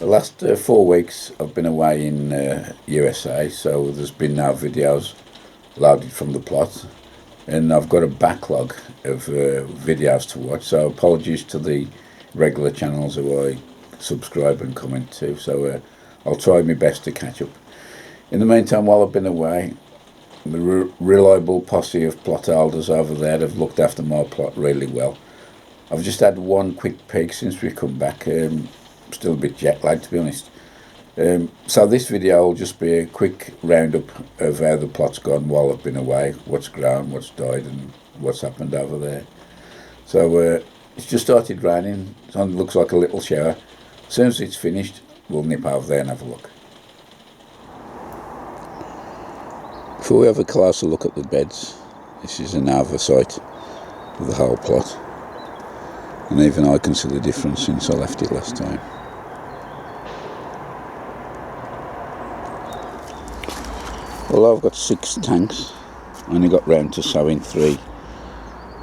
last 4 weeks I've been away in USA, so there's been no videos loaded from the plot, and I've got a backlog of videos to watch, so apologies to the regular channels who I subscribe and comment to, so I'll try my best to catch up. In the meantime, while I've been away, the reliable posse of plot holders over there have looked after my plot really well. I've just had one quick peek since we come back. Still a bit jet lagged, to be honest. So this video will just be a quick roundup of how the plot's gone while I've been away, what's grown, what's died, and what's happened over there. So it's just started raining. It looks like a little shower. As soon as it's finished, we'll nip over there and have a look. Before we have a closer look at the beds, this is an oversight of the whole plot, and even I can see the difference since I left it last time. Well, I've got 6 tanks. I only got round to sowing 3,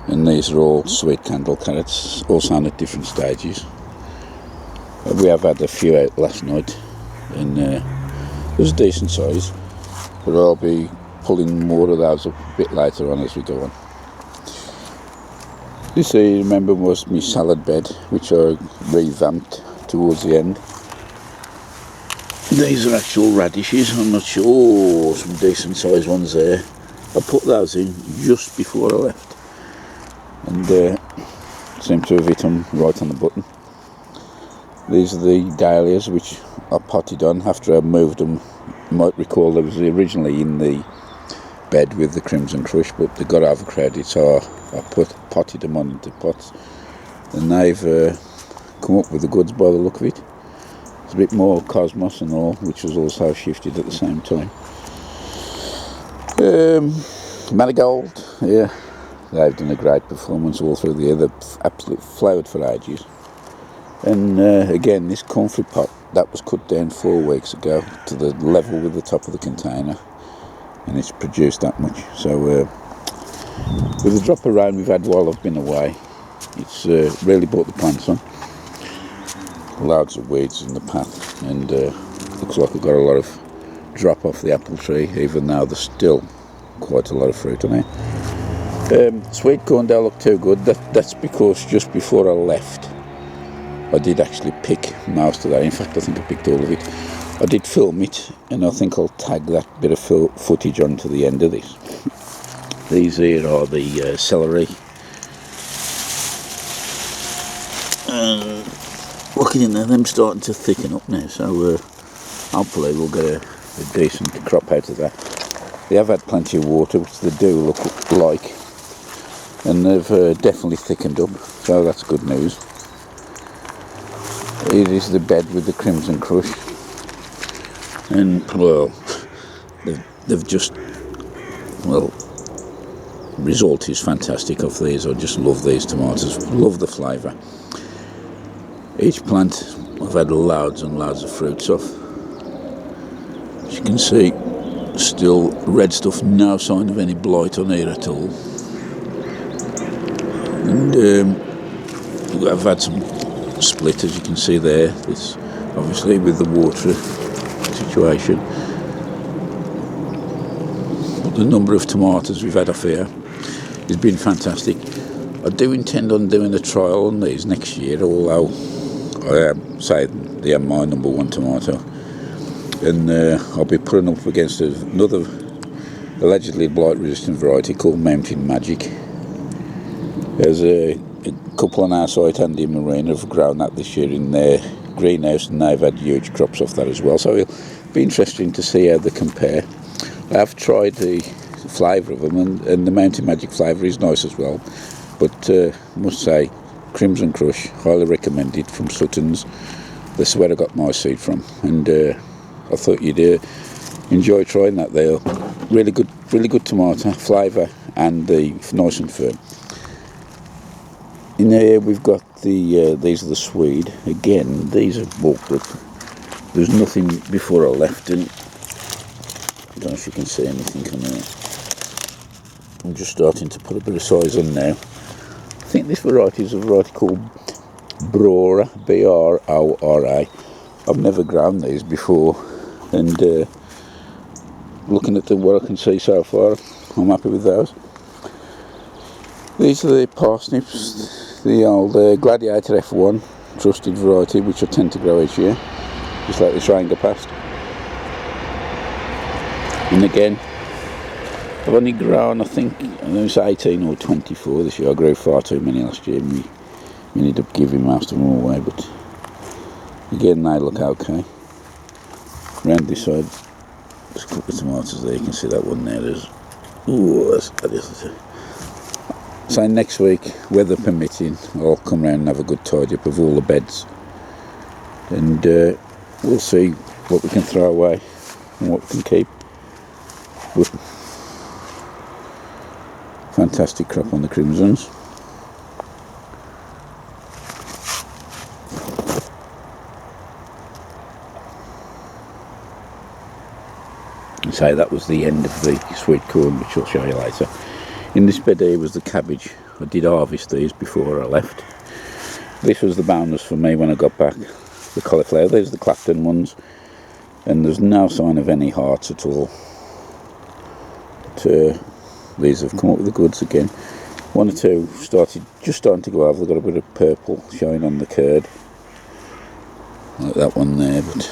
and these are all sweet candle carrots, all sown at different stages. We have had a few out last night, and it was a decent size, but I'll be pulling more of those up a bit later on as we go on. This, I remember, was my salad bed, which I revamped towards the end. These are actual radishes. I'm not sure, some decent sized ones there. I put those in just before I left, and seem to have hit them right on the button. These are the dahlias, which I potted on after I moved them. You might recall they was originally in the bed with the Crimson Crush, but they got overcrowded, so I potted them on into pots, and they've come up with the goods by the look of it. It's a bit more cosmos and all, which was also shifted at the same time. Marigold, yeah, they've done a great performance all through the year. They've absolutely flowered for ages. And again, this comfrey pot, that was cut down 4 weeks ago to the level with the top of the container, and it's produced that much. So with the drop of rain we've had while I've been away, it's really brought the plants on. Loads of weeds in the path, and looks like I've got a lot of drop off the apple tree, even though there's still quite a lot of fruit on it. Sweet corn don't look too good. That's because just before I left, I did actually pick most of that. In fact, I think I picked all of it. I did film it, and I think I'll tag that bit of footage onto the end of this. These here are the celery. Looking in there, them starting to thicken up now, so hopefully we'll get a decent crop out of that. They have had plenty of water, which they do look like, and they've definitely thickened up, so that's good news. Here is the bed with the Crimson Crush, and well, they've just, well, result is fantastic of these. I just love these tomatoes, love the flavour. Each plant I've had loads and loads of fruits off. As you can see, still red stuff, no sign of any blight on here at all. And I've had some split, as you can see there. This obviously with the water situation. But the number of tomatoes we've had off here has been fantastic. I do intend on doing a trial on these next year, although I say they are my number 1 tomato, and I'll be putting up against another allegedly blight resistant variety called Mountain Magic. There's a couple on our site, Andy and Marine, have grown that this year in their greenhouse, and they've had huge crops off that as well, so it'll be interesting to see how they compare. I have tried the flavour of them, and the Mountain Magic flavour is nice as well, but I must say, Crimson Crush, highly recommended, from Sutton's. That's where I got my seed from, and I thought you'd enjoy trying that. They're really good tomato flavour, and nice and firm. In here we've got these are the Swede. Again, these are bulked up. There's nothing before I left, and I don't know if you can see anything on there. I'm just starting to put a bit of size on now. I think this variety is a variety called Brora, B-R-O-R-A. I've never grown these before, and looking at what I can see so far, I'm happy with those. These are the parsnips, the old Gladiator F1 trusted variety, which I tend to grow each year, just like this rain go past. And again, I've only grown, I think, it's 18 or 24 this year. I grew far too many last year, and we ended up giving most of them away, but again, they look okay. Around this side, there's a couple of tomatoes there, you can see that one there. That is. So next week, weather permitting, I'll come round and have a good tidy up of all the beds, and we'll see what we can throw away and what we can keep. But fantastic crop on the crimsons. So that was the end of the sweet corn, which I'll show you later. In this bed here was the cabbage. I did harvest these before I left. This was the bonus for me when I got back. The cauliflower, these are the Clapton ones, and there's no sign of any hearts at all. But, these have come up with the goods again. One or two just starting to go over. They've got a bit of purple showing on the curd, like that one there, but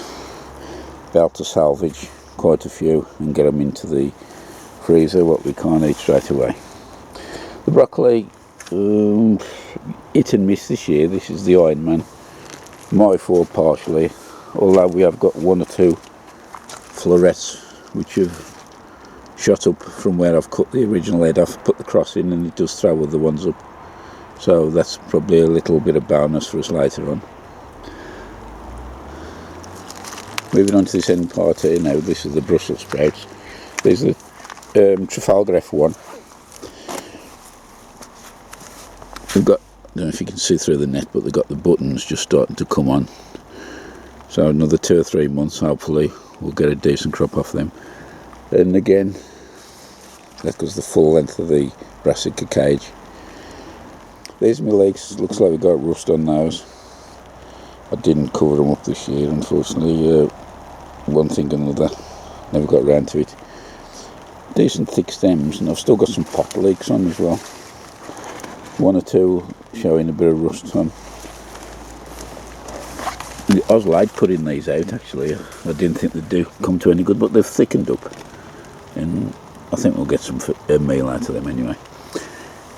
about to salvage quite a few and get them into the freezer, what we can't eat straight away. The broccoli, hit and miss this year. This is the Iron Man. My fault partially, although we have got one or two florets which have shot up from where I've cut the original head off, put the cross in, and it does throw other ones up. So that's probably a little bit of bonus for us later on. Moving on to this end part here now, this is the Brussels sprouts. These are Trafalgar F1. We've got, I don't know if you can see through the net, but they've got the buttons just starting to come on. So another 2 or 3 months, hopefully, we'll get a decent crop off them. And again, that goes the full length of the brassica cage. These are my leeks. Looks like we've got rust on those. I didn't cover them up this year, unfortunately. One thing and another, never got around to it. Decent thick stems, and I've still got some pot leeks on as well. 1 or 2 showing a bit of rust on. I was late putting these out, actually. I didn't think they'd come to any good, but they've thickened up, and I think we'll get some meal out of them anyway.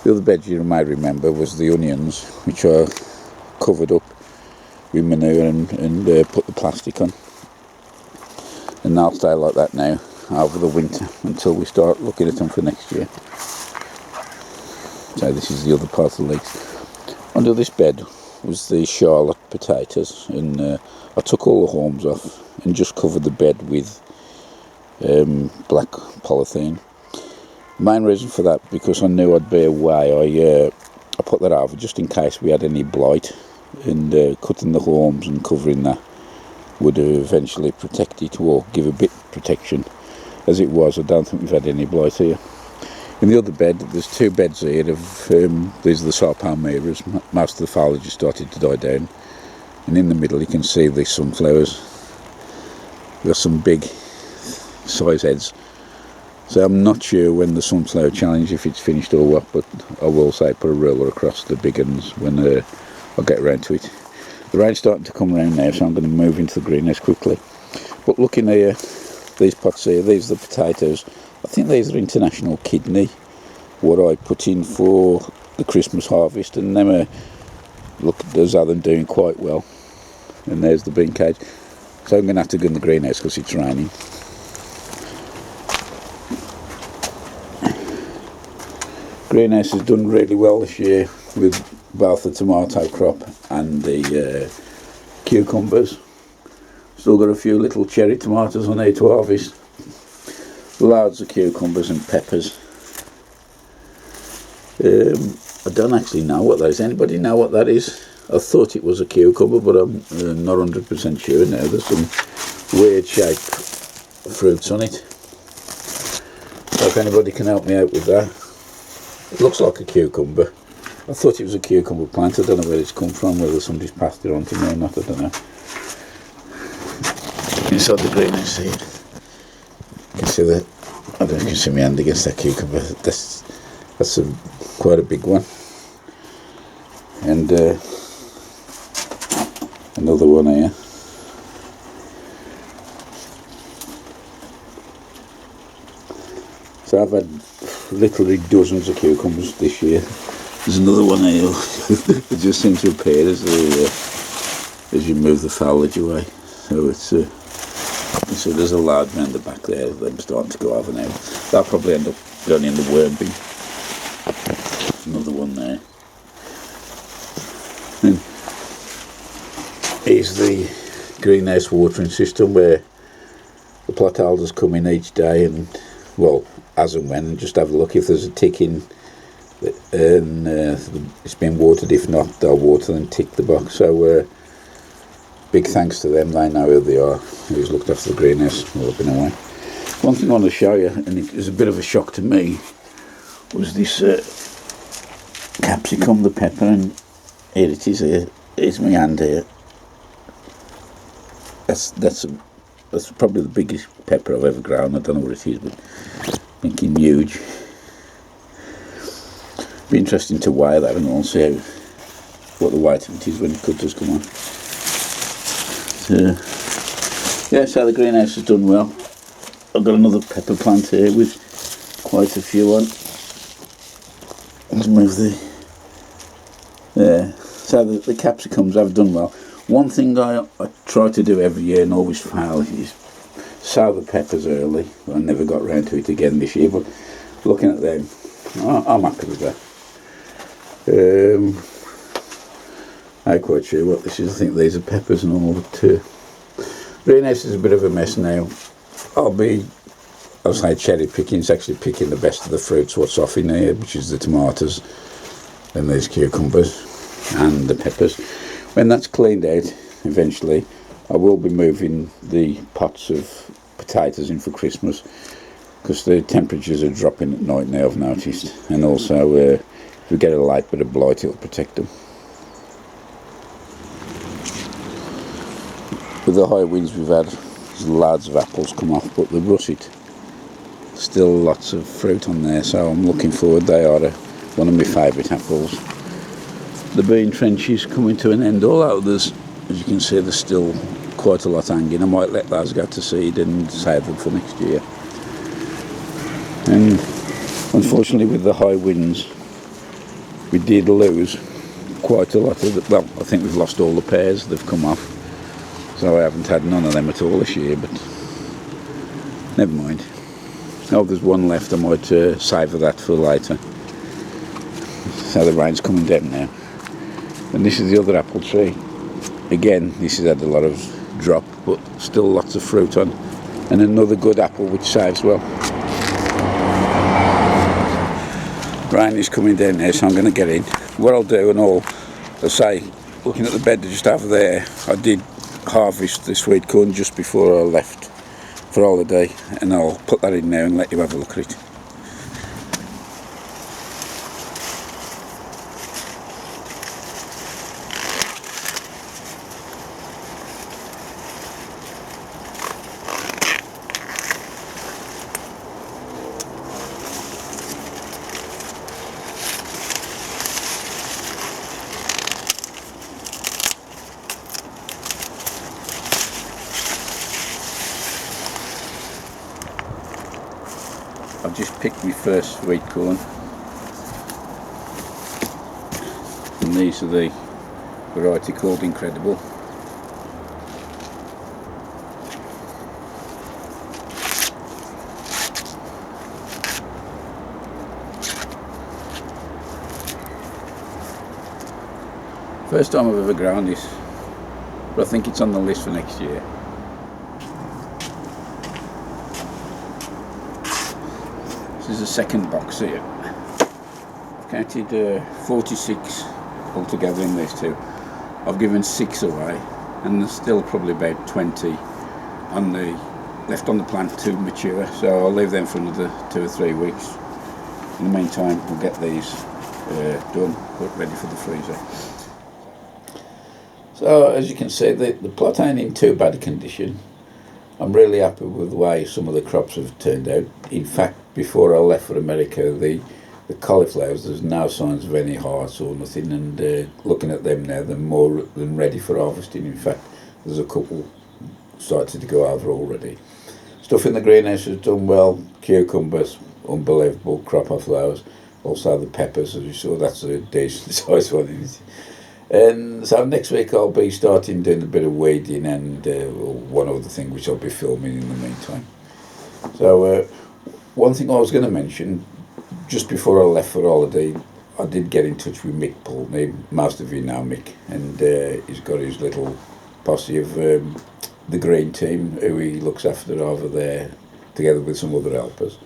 The other bed you might remember was the onions, which are covered up with manure and put the plastic on, and they'll stay like that now over the winter until we start looking at them for next year. So this is the other part of the leeks. Under this bed was the Charlotte potatoes, and I took all the haulms off and just covered the bed with black polythene. Main reason for that, because I knew I'd be away, I put that over just in case we had any blight, and cutting the haulms and covering that would eventually protect it, or give a bit of protection. As it was, I don't think we've had any blight here. In the other bed, there's 2 beds here of these are the Sao Palmeiras. Most of the foliage has started to die down, and in the middle you can see the sunflowers. We've got some big size heads, so I'm not sure when the sunflower challenge, if it's finished or what, but I will say put a ruler across the big ones when I'll get around to it. The rain's starting to come around now, so I'm going to move into the greenhouse quickly. But looking here, these pots here, these are the potatoes. I think these are international kidney, what I put in for the Christmas harvest, and them are, look, those are them doing quite well. And there's the bean cage. So I'm going to have to go in the greenhouse because it's raining. Greenhouse has done really well this year with both the tomato crop and the cucumbers. Still got a few little cherry tomatoes on here to harvest. Loads of cucumbers and peppers. I don't actually know what that is. Anybody know what that is? I thought it was a cucumber, but I'm not 100% sure now. There's some weird shaped fruits on it. So if anybody can help me out with that. It looks like a cucumber. I thought it was a cucumber plant. I don't know where it's come from, whether somebody's passed it on to me or not, I don't know. inside the greenhouse here. You can see that. I don't know if you can see my hand against that cucumber. That's quite a big one. And another one here. So I've had literally dozens of cucumbers this year. There's another one here. It just seems to appear as you move the foliage away. So it's so there's a large man in the back there. Them starting to go over now. That'll probably end up going in the worm bin. Another one there. And here's the greenhouse watering system where the plot holders come in each day and, well, as and when, and just have a look. If there's a tick in and it's been watered, if not, they'll water and tick the box. So big thanks to them. They know who they are, who's looked after the greenhouse while I've been away. One thing I want to show you, and it was a bit of a shock to me, was this capsicum, the pepper, and here it is. Here's my hand here. That's probably the biggest pepper I've ever grown. I don't know what it is, but thinking huge. Be interesting to weigh that and all, see what the weight of it is when the cutters come on. So, yeah, so the greenhouse has done well. I've got another pepper plant here with quite a few on. Let's move there. So the capsicums have done well. One thing I try to do every year and always fail is sow the peppers early. I never got round to it again this year, but looking at them, I'm happy with that. I'm not quite sure what this is. I think these are peppers and all, but greenhouse is a bit of a mess now. I'll say cherry picking. It's actually picking the best of the fruits, what's off in here, which is the tomatoes and these cucumbers and the peppers. When that's cleaned out, eventually, I will be moving the pots of potatoes in for Christmas, because the temperatures are dropping at night now, I've noticed, and also if we get a light bit of blight, it'll protect them. With the high winds we've had, there's loads of apples come off, but the russet, still lots of fruit on there, so I'm looking forward. They are one of my favourite apples. The bean trench is coming to an end, although there's, as you can see, there's still quite a lot hanging. I might let those go to seed and save them for next year. And unfortunately, with the high winds, we did lose quite a lot of the, well, I think we've lost all the pears. They've come off, so I haven't had none of them at all this year, but never mind. Oh, there's one left. I might savour that for later. So the rain's coming down now. And this is the other apple tree. Again, this has had a lot of drop, but still lots of fruit on. And another good apple which saves well. Rain is coming down now, so I'm going to get in. What I'll do, and all, I'll say, looking at the bed just over there, I did harvest the sweet corn just before I left for holiday, and I'll put that in now and let you have a look at it. I've just picked my first sweet corn, and these are the variety called Incredible. First time I've ever grown this, but I think it's on the list for next year. This is the second box here. I've counted 46 altogether in these two. I've given 6 away, and there's still probably about 20 on the left on the plant to mature, so I'll leave them for another 2 or 3 weeks. In the meantime, we'll get these done, put ready for the freezer. So as you can see, the plot ain't in too bad a condition. I'm really happy with the way some of the crops have turned out. In fact, before I left for America, the cauliflowers, there's no signs of any hearts or nothing, and looking at them now, they're more than ready for harvesting. In fact, there's a couple started to go over already. Stuff in the greenhouse has done well. Cucumbers, unbelievable crop of flowers. Also the peppers, as you saw, that's a decent size one, isn't it? And so next week I'll be starting doing a bit of weeding and one other thing which I'll be filming in the meantime. So one thing I was going to mention, just before I left for holiday, I did get in touch with Mick Pulteney. Most of you know Mick, and he's got his little posse of the green team who he looks after over there, together with some other helpers.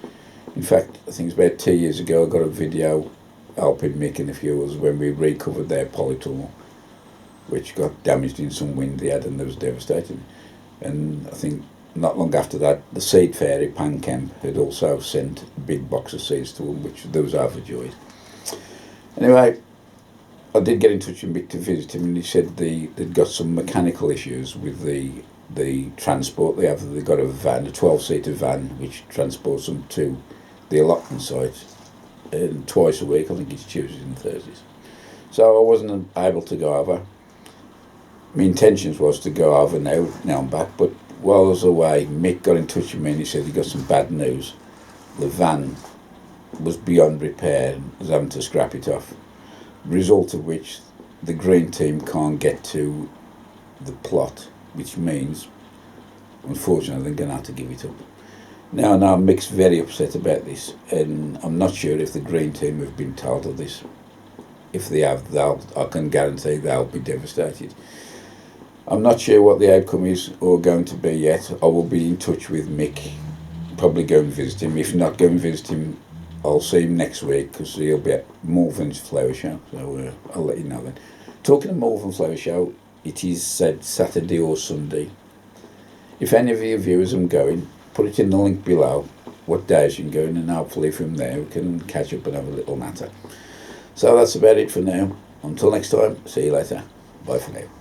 In fact, I think it's about 2 years ago I got a video helping Mick and a few others when we recovered their polytunnel, which got damaged in some wind they had, and it was devastating. And I think not long after that, the seed fairy, Pan Camp, had also sent a big box of seeds to them, which they was overjoyed. Anyway, I did get in touch with Mick to visit him, and he said they'd got some mechanical issues with the transport they have. They've got a van, a 12-seater van, which transports them to the allotment site twice a week. I think it's Tuesdays and Thursdays. So I wasn't able to go over. My intentions was to go over now I'm back, but while I was away, Mick got in touch with me and he said he got some bad news. The van was beyond repair and was having to scrap it off. Result of which the green team can't get to the plot, which means, unfortunately, they're going to have to give it up. Now Mick's very upset about this, and I'm not sure if the green team have been told of this. If they have, I can guarantee they'll be devastated. I'm not sure what the outcome is or going to be yet. I will be in touch with Mick, probably go and visit him. If not go and visit him, I'll see him next week because he'll be at Malvern's Flower Show, so I'll let you know then. Talking of Malvern Flower Show, it is said Saturday or Sunday. If any of your viewers are going, put it in the link below what days you can go in, and hopefully from there we can catch up and have a little natter. So that's about it for now. Until next time, see you later. Bye for now.